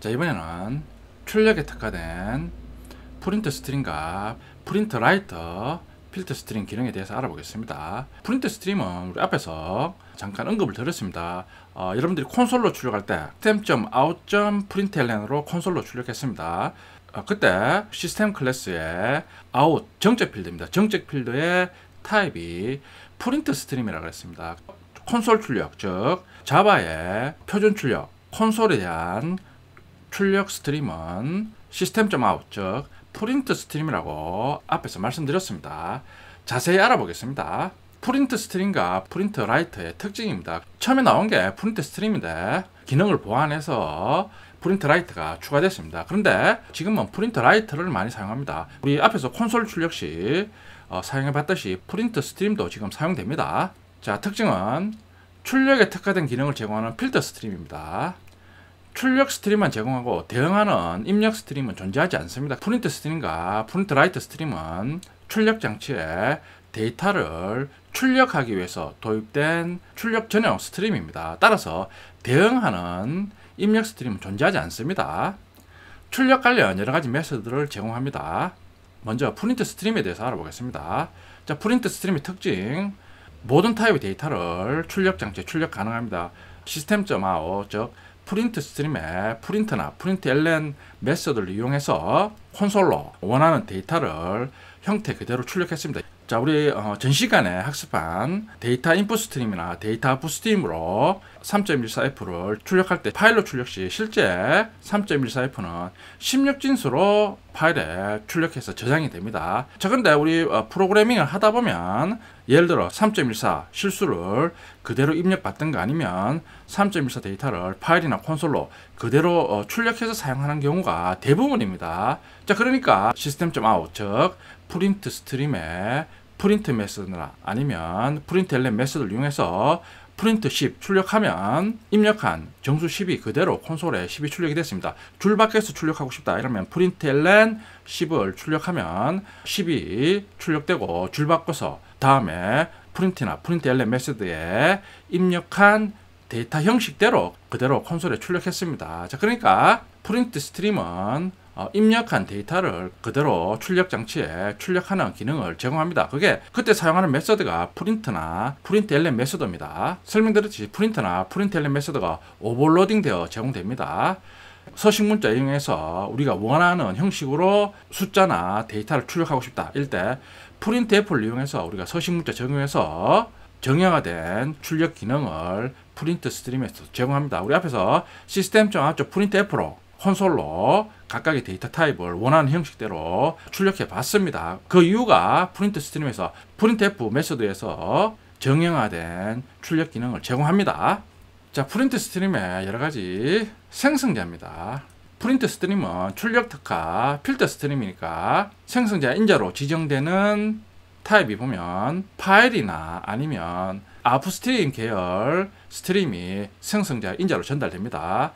자, 이번에는 출력에 특화된 프린트 스트림과 프린트 라이터 필터 스트림 기능에 대해서 알아보겠습니다. 프린트 스트림은 우리 앞에서 잠깐 언급을 드렸습니다. 여러분들이 콘솔로 출력할 때 system.out.println으로 콘솔로 출력했습니다. 그때 시스템 클래스의 out 정적 필드입니다. 정적 필드의 타입이 프린트 스트림이라고 했습니다. 콘솔 출력, 즉 자바의 표준 출력, 콘솔에 대한 출력 스트림은 system.out, 즉 프린트 스트림이라고 앞에서 말씀드렸습니다. 자세히 알아보겠습니다. 프린트 스트림과 프린트 라이터의 특징입니다. 처음에 나온 게 프린트 스트림인데 기능을 보완해서 프린트 라이터가 추가됐습니다. 그런데 지금은 프린트 라이터를 많이 사용합니다. 우리 앞에서 콘솔 출력 시 사용해봤듯이 프린트 스트림도 지금 사용됩니다. 자, 특징은 출력에 특화된 기능을 제공하는 필터 스트림입니다. 출력 스트림만 제공하고 대응하는 입력 스트림은 존재하지 않습니다. 프린트 스트림과 프린트 라이터 스트림은 출력 장치에 데이터를 출력하기 위해서 도입된 출력 전용 스트림입니다. 따라서 대응하는 입력 스트림은 존재하지 않습니다. 출력 관련 여러가지 메소드를 제공합니다. 먼저 프린트 스트림에 대해서 알아보겠습니다. 자, 프린트 스트림의 특징, 모든 타입의 데이터를 출력 장치에 출력 가능합니다. system.out, 즉 프린트 스트림의 프린트나 프린트ln 메소드를 이용해서 콘솔로 원하는 데이터를 형태 그대로 출력했습니다. 자, 우리 전 시간에 학습한 데이터 인풋 스트림이나 데이터 아웃풋 스트림으로 3.14F를 출력할 때 파일로 출력 시 실제 3.14F는 16진수로 파일에 출력해서 저장이 됩니다. 자, 그런데 우리 프로그래밍을 하다 보면 예를 들어 3.14 실수를 그대로 입력받든가 아니면 3.14 데이터를 파일이나 콘솔로 그대로 출력해서 사용하는 경우가 대부분입니다. 자, 그러니까 system.out, 즉 프린트 스트림의 프린트 메소드나 아니면 프린트ln 메소드를 이용해서 프린트 10 출력하면 입력한 정수 10이 그대로 콘솔에 10이 출력이 됐습니다. 줄 밖에서 출력하고 싶다 이러면 프린트ln 10을 출력하면 10이 출력되고 줄 바꿔서 다음에 프린트나 프린트ln 메소드에 입력한 데이터 형식대로 그대로 콘솔에 출력했습니다. 자, 그러니까 프린트 스트림은 입력한 데이터를 그대로 출력 장치에 출력하는 기능을 제공합니다. 그때 사용하는 메소드가 프린트나 프린트ln 메소드입니다. 설명드렸듯이 프린트나 프린트ln 메소드가 오버로딩 되어 제공됩니다. 서식 문자 이용해서 우리가 원하는 형식으로 숫자나 데이터를 출력하고 싶다 일 때 printf를 이용해서 우리가 서식 문자 적용해서 정형화된 출력 기능을 프린트 스트림에서 제공합니다. 우리 앞에서 system.out printf로 콘솔로 각각의 데이터 타입을 원하는 형식대로 출력해 봤습니다. 그 이유가 프린트 스트림에서 printf 메소드에서 정형화된 출력 기능을 제공합니다. 자, 프린트 스트림의 여러가지 생성자입니다. 프린트 스트림은 출력 특화 필터 스트림이니까 생성자 인자로 지정되는 타입이 보면 파일이나 아니면 아웃풋 스트림 계열 스트림이 생성자 인자로 전달됩니다.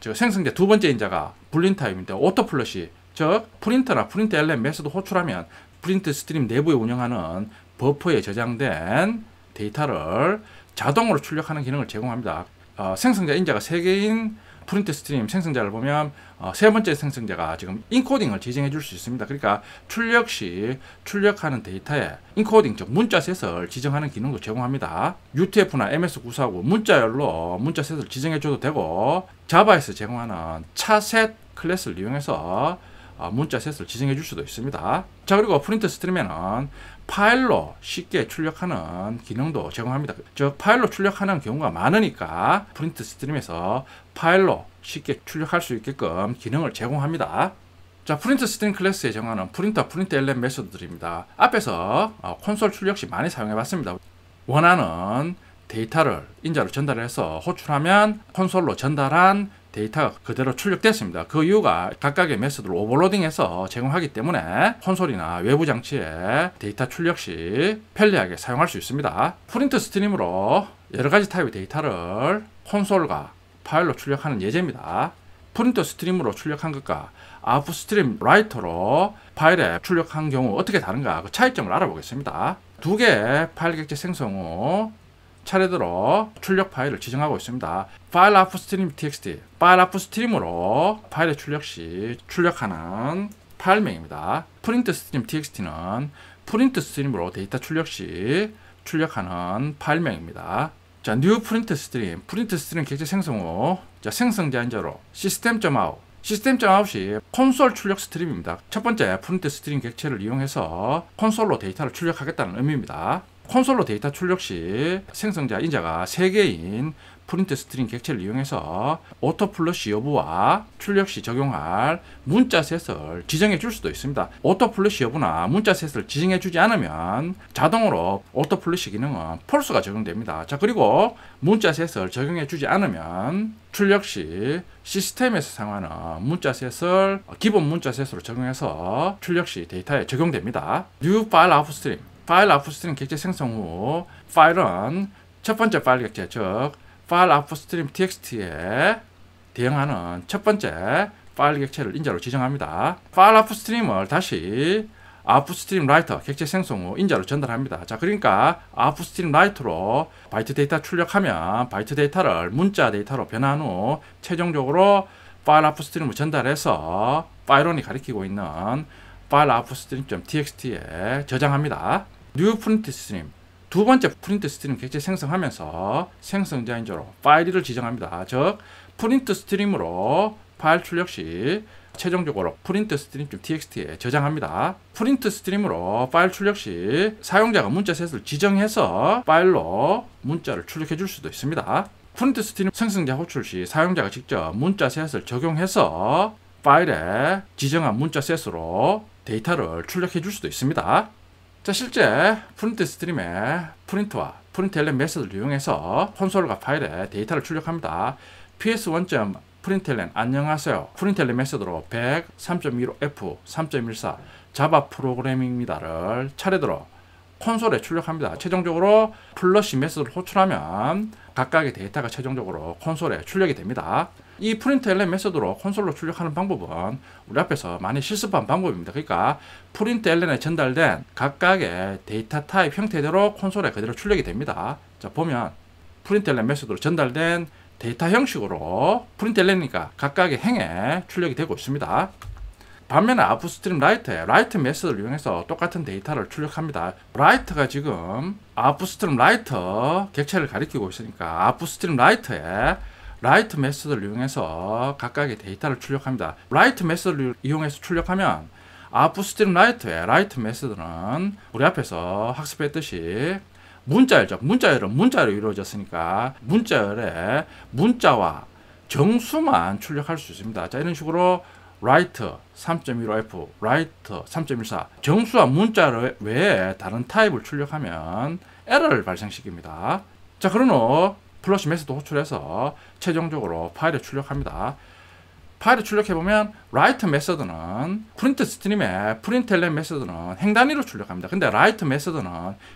즉 생성자 두 번째 인자가 불린 타입인데 오토 플러시, 즉 프린터나 프린트ln 메소드 호출하면 프린트 스트림 내부에 운영하는 버퍼에 저장된 데이터를 자동으로 출력하는 기능을 제공합니다. 생성자 인자가 3개인 프린트 스트림 생성자를 보면 세 번째 생성자가 지금 인코딩을 지정해 줄 수 있습니다. 그러니까 출력 시 출력하는 데이터에 인코딩, 즉 문자셋을 지정하는 기능도 제공합니다. UTF-나 MS949 문자열로 문자셋을 지정해 줘도 되고 자바에서 제공하는 차셋 클래스를 이용해서 문자셋을 지정해 줄 수도 있습니다. 자, 그리고 프린트 스트림에는 파일로 쉽게 출력하는 기능도 제공합니다. 즉 파일로 출력하는 경우가 많으니까 프린트 스트림에서 파일로 쉽게 출력할 수 있게끔 기능을 제공합니다. 자, 프린트 스트림 클래스에 정하는 프린터, 프린트ln 메소드들입니다. 앞에서 콘솔 출력 시 많이 사용해 봤습니다. 원하는 데이터를 인자로 전달해서 호출하면 콘솔로 전달한 데이터가 그대로 출력됐습니다. 그 이유가 각각의 메소드를 오버로딩해서 제공하기 때문에 콘솔이나 외부 장치에 데이터 출력 시 편리하게 사용할 수 있습니다. 프린트 스트림으로 여러가지 타입의 데이터를 콘솔과 파일로 출력하는 예제입니다. 프린트 스트림으로 출력한 것과 아웃풋 스트림 라이터로 파일에 출력한 경우 어떻게 다른가 그 차이점을 알아보겠습니다. 두 개의 파일 객체 생성 후 차례대로 출력 파일을 지정하고 있습니다. 파일 앞스트림 txt, 파일 앞스트림으로 파일의 출력 시 출력하는 파일명입니다. 프린트 스트림 txt는 프린트 스트림으로 데이터 출력 시 출력하는 파일명입니다. 자, new 프린트 스트림 객체 생성 후 생성 제한자로 system.out 시스템.out이 콘솔 출력 스트림입니다. 첫 번째 프린트 스트림 객체를 이용해서 콘솔로 데이터를 출력하겠다는 의미입니다. 콘솔로 데이터 출력 시 생성자 인자가 3개인 프린트 스트링 객체를 이용해서 오토 플러시 여부와 출력 시 적용할 문자셋을 지정해 줄 수도 있습니다. 오토 플러시 여부나 문자셋을 지정해 주지 않으면 자동으로 오토 플러시 기능은 폴스가 적용됩니다. 자, 그리고 문자셋을 적용해 주지 않으면 출력 시 시스템에서 사용하는 문자셋을 기본 문자셋으로 적용해서 출력 시 데이터에 적용됩니다. New File Upstream 파일 앞스트림 객체 생성 후 파일은 첫 번째 파일 객체, 즉 파일 앞스트림 txt에 대응하는 첫 번째 파일 객체를 인자로 지정합니다. 파일 앞스트림을 다시 앞스트림 라이터 객체 생성 후 인자로 전달합니다. 자, 그러니까 앞스트림 라이터로 바이트 데이터 출력하면 바이트 데이터를 문자 데이터로 변환 후 최종적으로 파일 앞스트림을 전달해서 파일원이 가리키고 있는 파일 upstream.txt에 저장합니다. new print stream 두 번째 프린트 스트림 객체 생성하면서 생성자인자로 파일 1을 지정합니다. 즉 프린트 스트림으로 파일 출력 시 최종적으로 프린트 스트림.txt에 저장합니다. 프린트 스트림으로 파일 출력 시 사용자가 문자셋을 지정해서 파일로 문자를 출력해 줄 수도 있습니다. 프린트 스트림 생성자 호출 시 사용자가 직접 문자셋을 적용해서 파일에 지정한 문자셋으로 데이터를 출력해 줄 수도 있습니다. 자, 실제 프린트 스트림의 프린트와 프린트 엘렌 메서드를 이용해서 콘솔과 파일에 데이터를 출력합니다. ps1. 프린트엘렌 안녕하세요. 프린트엘렌 메서드로 100, 3.15f, 3.14 자바 프로그래밍입니다를 차례대로 콘솔에 출력합니다. 최종적으로 플러시 메서드를 호출하면 각각의 데이터가 최종적으로 콘솔에 출력이 됩니다. 이 프린트엘렌 메서드로 콘솔로 출력하는 방법은 우리 앞에서 많이 실습한 방법입니다. 그러니까 프린트엘렌에 전달된 각각의 데이터 타입 형태대로 콘솔에 그대로 출력이 됩니다. 자, 보면 프린트엘렌 메서드로 전달된 데이터 형식으로 프린트엘렌이니까 각각의 행에 출력이 되고 있습니다. 반면에 앞스트림 라이트에 라이트 메서드를 이용해서 똑같은 데이터를 출력합니다. 라이트가 지금 앞스트림 라이터 객체를 가리키고 있으니까 앞스트림 라이트에 라이트 메서드를 이용해서 각각의 데이터를 출력합니다. 라이트 메서드를 이용해서 출력하면 앞스트림 라이트의 라이트 메서드는 우리 앞에서 학습했듯이 문자열적, 문자열은 문자로 이루어졌으니까 문자열에 문자와 정수만 출력할 수 있습니다. 자, 이런 식으로 write 3.15f, write 3.14 정수와 문자 외에 다른 타입을 출력하면 에러를 발생시킵니다. 자, 그런 후 플러시 메서드 호출해서 최종적으로 파일에 출력합니다. 파일을 출력해보면 write 메서드는 프린트 스트림의 프린트엘렌 메서드는 행단위로 출력합니다. 근데 write 메서드는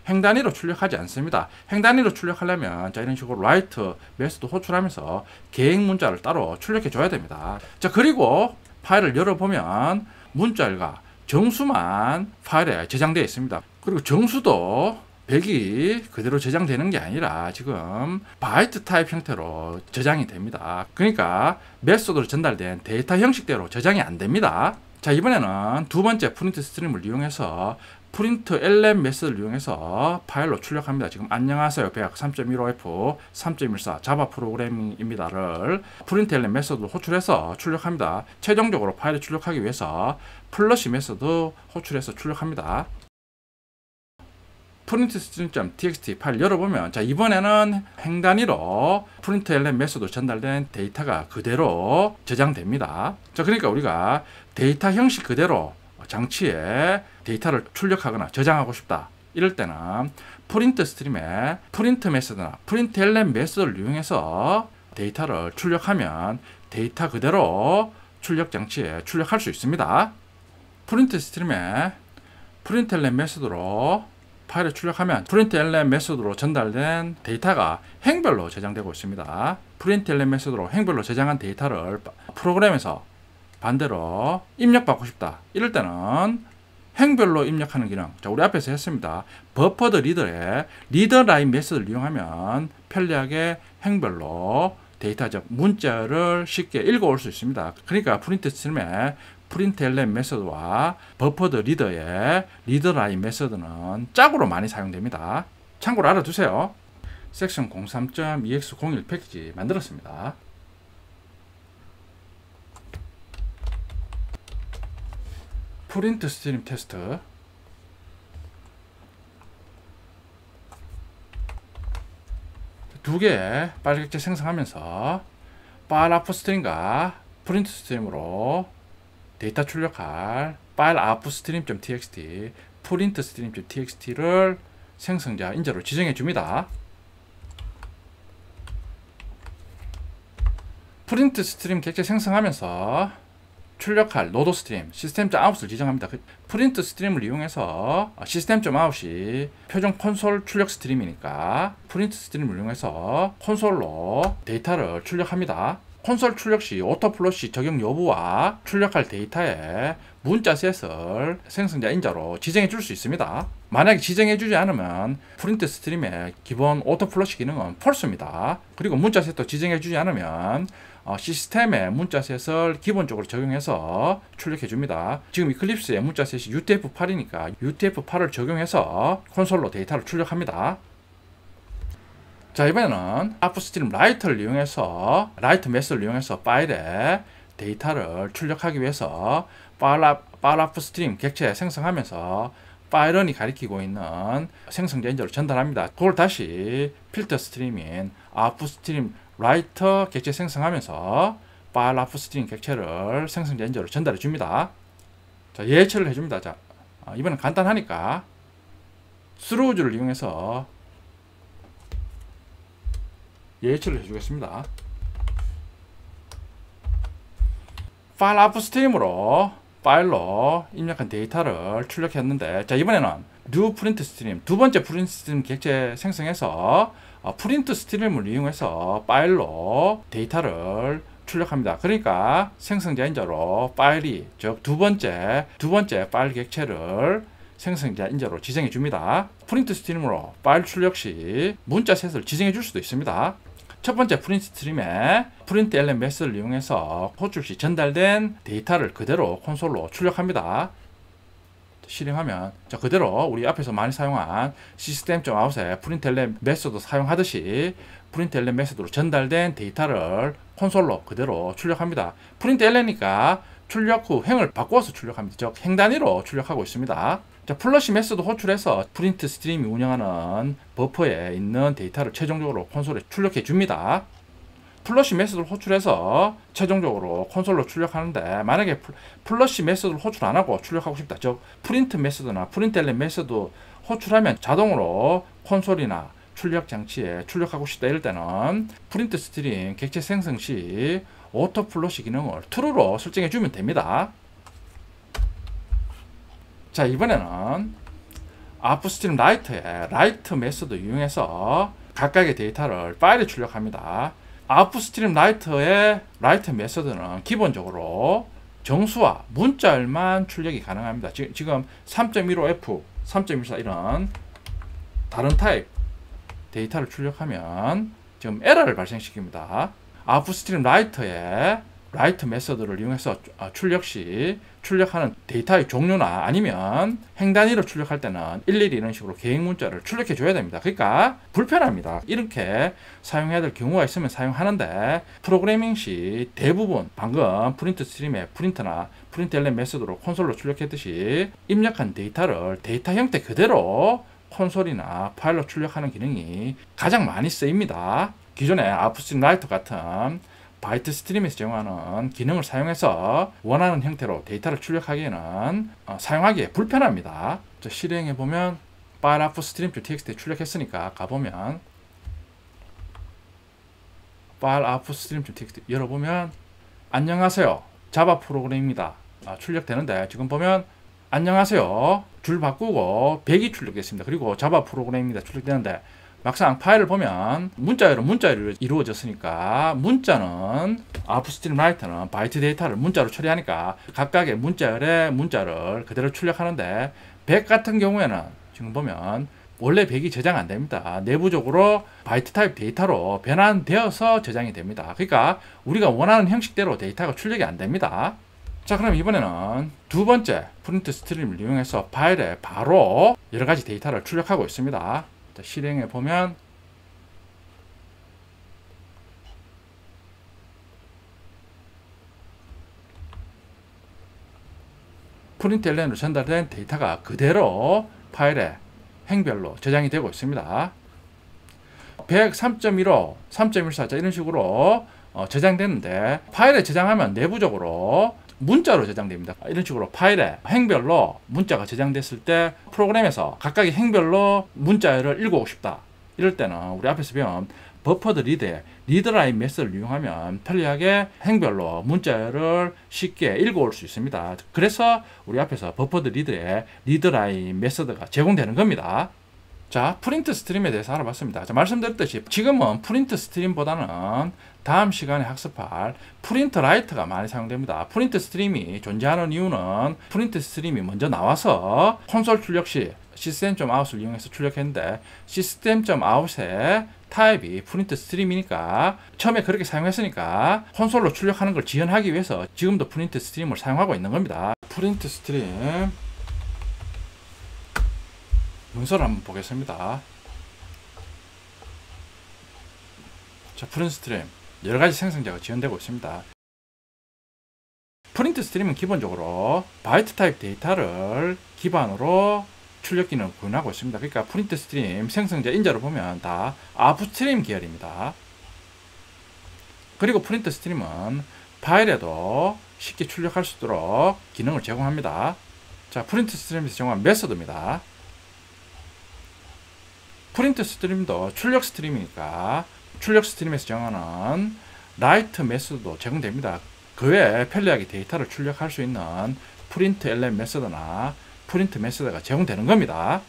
행단위로 출력하지 않습니다. 행단위로 출력하려면 자, 이런 식으로 write 메서드 호출하면서 계획 문자를 따로 출력해 줘야 됩니다. 자, 그리고 파일을 열어보면 문자열과 정수만 파일에 저장되어 있습니다. 그리고 정수도 100이 그대로 저장되는 게 아니라 지금 바이트 타입 형태로 저장이 됩니다. 그러니까 메소드로 전달된 데이터 형식대로 저장이 안 됩니다. 자, 이번에는 두 번째 프린트 스트림을 이용해서 프린트 엘렌 메서드를 이용해서 파일로 출력합니다. 지금 안녕하세요 100 3.15f 3.14 자바 프로그래밍입니다를 프린트 엘렌 메서드로 호출해서 출력합니다. 최종적으로 파일을 출력하기 위해서 플러시 메서드 호출해서 출력합니다. 프린트 스트림.txt 파일 열어보면 자, 이번에는 행단위로 프린트 엘렌 메서드 전달된 데이터가 그대로 저장됩니다. 자, 그러니까 우리가 데이터 형식 그대로 장치에 데이터를 출력하거나 저장하고 싶다. 이럴 때는 프린트 스트림에 프린트 메서드나 프린트 엘렌 메서드를 이용해서 데이터를 출력하면 데이터 그대로 출력 장치에 출력할 수 있습니다. 프린트 스트림에 프린트 엘렌 메서드로 파일을 출력하면 프린트 엘렌 메서드로 전달된 데이터가 행별로 저장되고 있습니다. 프린트 엘렌 메서드로 행별로 저장한 데이터를 프로그램에서 반대로 입력받고 싶다. 이럴 때는 행별로 입력하는 기능. 자, 우리 앞에서 했습니다. 버퍼드 리더의 리더 라인 메서드를 이용하면 편리하게 행별로 데이터, 즉 문자를 쉽게 읽어올 수 있습니다. 그러니까 프린트 스트림의 프린트 LN 메서드와 버퍼드 리더의 리더 라인 메서드는 짝으로 많이 사용됩니다. 참고로 알아두세요. 섹션 03.ex01 패키지 만들었습니다. 프린트 스트림 테스트. 두 개의 파일 객체 생성하면서 파일 아웃풋 스트림과 프린트 스트림으로 데이터 출력할 파일 아웃풋 스트림.txt, 프린트 스트림.txt를 생성자 인자로 지정해 줍니다. 프린트 스트림 객체 생성하면서 출력할 노드 스트림, 시스템.out을 지정합니다. 프린트 스트림을 이용해서 시스템.out이 표준 콘솔 출력 스트림이니까 프린트 스트림을 이용해서 콘솔로 데이터를 출력합니다. 콘솔 출력 시 오토플러시 적용 여부와 출력할 데이터의 문자셋을 생성자 인자로 지정해 줄 수 있습니다. 만약에 지정해 주지 않으면 프린트 스트림의 기본 오토플러시 기능은 펄스입니다. 그리고 문자셋도 지정해 주지 않으면 시스템의 문자셋을 기본적으로 적용해서 출력해 줍니다. 지금 이클립스의 문자셋이 UTF-8이니까 UTF-8을 적용해서 콘솔로 데이터를 출력합니다. 자, 이번에는 아웃풋스트림 라이터를 이용해서 라이트 메서드를 이용해서 파일에 데이터를 출력하기 위해서 파일 아웃풋스트림 객체 생성하면서 파일런이 가리키고 있는 생성자 인자로 전달합니다. 그걸 다시 필터 스트림인 아웃풋스트림 라이터 객체 생성하면서 파일 아웃풋스트림 객체를 생성자 인자로 전달해 줍니다. 자, 예처를 해줍니다. 자, 이번엔 간단하니까 스루즈를 이용해서 예처를 해주겠습니다. 파일 아웃풋 스트림으로 파일로 입력한 데이터를 출력했는데, 자, 이번에는 new print stream, 두 번째 프린트 스트림 객체 생성해서 프린트 스트림을 이용해서 파일로 데이터를 출력합니다. 그러니까 생성자 인자로 파일이, 즉 두 번째 파일 객체를 생성자 인자로 지정해 줍니다. 프린트 스트림으로 파일 출력 시 문자셋을 지정해 줄 수도 있습니다. 첫 번째 프린트 스트림에 프린트 LN 메서드를 이용해서 호출 시 전달된 데이터를 그대로 콘솔로 출력합니다. 실행하면, 자, 그대로 우리 앞에서 많이 사용한 시스템.out의 프린트 LN 메서드 사용하듯이 프린트 LN 메서드로 전달된 데이터를 콘솔로 그대로 출력합니다. 프린트 LN이니까 출력 후 행을 바꿔서 출력합니다. 즉 행 단위로 출력하고 있습니다. 자, 플러시 메서드 호출해서 프린트 스트림이 운영하는 버퍼에 있는 데이터를 최종적으로 콘솔에 출력해 줍니다. 플러시 메서드를 호출해서 최종적으로 콘솔로 출력하는데, 만약에 플러시 메서드를 호출 안 하고 출력하고 싶다, 즉 프린트 메서드나 프린트 LN 메서드 호출하면 자동으로 콘솔이나 출력 장치에 출력하고 싶다 이럴 때는 프린트 스트림 객체 생성 시 오토 플러시 기능을 true로 설정해 주면 됩니다. 자, 이번에는 아웃풋스트림 라이트의 라이트 메서드 이용해서 각각의 데이터를 파일에 출력합니다. 아웃풋스트림 라이트의 라이트 메서드는 기본적으로 정수와 문자열만 출력이 가능합니다. 지금 3.15F, 3.14 이런 다른 타입 데이터를 출력하면 지금 에러를 발생시킵니다. 아웃풋스트림 라이트의 라이트 메서드를 이용해서 출력 시 출력하는 데이터의 종류나 아니면 행 단위로 출력할 때는 일일이 이런 식으로 계획 문자를 출력해 줘야 됩니다. 그러니까 불편합니다. 이렇게 사용해야 될 경우가 있으면 사용하는데, 프로그래밍 시 대부분 방금 프린트 스트림의 프린트나 프린트 LN 메서드로 콘솔로 출력했듯이 입력한 데이터를 데이터 형태 그대로 콘솔이나 파일로 출력하는 기능이 가장 많이 쓰입니다. 기존의 아웃풋스트림 라이터 같은 바이트 스트림에서 제공하는 기능을 사용해서 원하는 형태로 데이터를 출력하기에는 사용하기에 불편합니다. 실행해 보면 파일 아웃풋 스트림.txt 출력했으니까 가보면 파일 아웃풋 스트림.txt 열어보면 안녕하세요, 자바 프로그램입니다 출력되는데, 지금 보면 안녕하세요 줄 바꾸고 100이 출력됐습니다. 그리고 자바 프로그램입니다 출력되는데, 막상 파일을 보면 문자열은 문자열로 이루어졌으니까 문자는 아웃풋스트림 라이터는 바이트 데이터를 문자로 처리하니까 각각의 문자열의 문자를 그대로 출력하는데 100 같은 경우에는 지금 보면 원래 100이 저장 안 됩니다. 내부적으로 바이트 타입 데이터로 변환되어서 저장이 됩니다. 그러니까 우리가 원하는 형식대로 데이터가 출력이 안 됩니다. 자, 그럼 이번에는 두 번째 프린트 스트림을 이용해서 파일에 바로 여러 가지 데이터를 출력하고 있습니다. 자, 실행해 보면 프린트 LN으로 전달된 데이터가 그대로 파일에 행별로 저장이 되고 있습니다. 100, 3.15, 3.14 이런 식으로 저장되는데 파일에 저장하면 내부적으로 문자로 저장됩니다. 이런 식으로 파일에 행별로 문자가 저장됐을 때 프로그램에서 각각의 행별로 문자를 읽어오고 싶다. 이럴 때는 우리 앞에서 배운 버퍼드 리드의 리드라인 메서드를 이용하면 편리하게 행별로 문자를 쉽게 읽어올 수 있습니다. 그래서 우리 앞에서 버퍼드 리드의 리드라인 메서드가 제공되는 겁니다. 자, 프린트 스트림에 대해서 알아봤습니다. 자, 말씀드렸듯이 지금은 프린트 스트림보다는 다음 시간에 학습할 프린트 라이트가 많이 사용됩니다. 프린트 스트림이 존재하는 이유는 프린트 스트림이 먼저 나와서 콘솔 출력 시 시스템.out을 이용해서 출력했는데 시스템.out의 타입이 프린트 스트림이니까 처음에 그렇게 사용했으니까 콘솔로 출력하는 걸 지연하기 위해서 지금도 프린트 스트림을 사용하고 있는 겁니다. 프린트 스트림 문서를 한번 보겠습니다. 자, 프린트 스트림 여러가지 생성자가 지원되고 있습니다. 프린트 스트림은 기본적으로 바이트 타입 데이터를 기반으로 출력 기능을 구현하고 있습니다. 그러니까 프린트 스트림 생성자 인자를 보면 다 아웃스트림 계열입니다. 그리고 프린트 스트림은 파일에도 쉽게 출력할 수 있도록 기능을 제공합니다. 자, 프린트 스트림에서 제공한 메서드입니다. 프린트 스트림도 출력 스트림이니까 출력 스트림에서 정하는 라이트 메서드도 제공됩니다. 그 외에 편리하게 데이터를 출력할 수 있는 프린트 LN 메서드나 프린트 메서드가 제공되는 겁니다.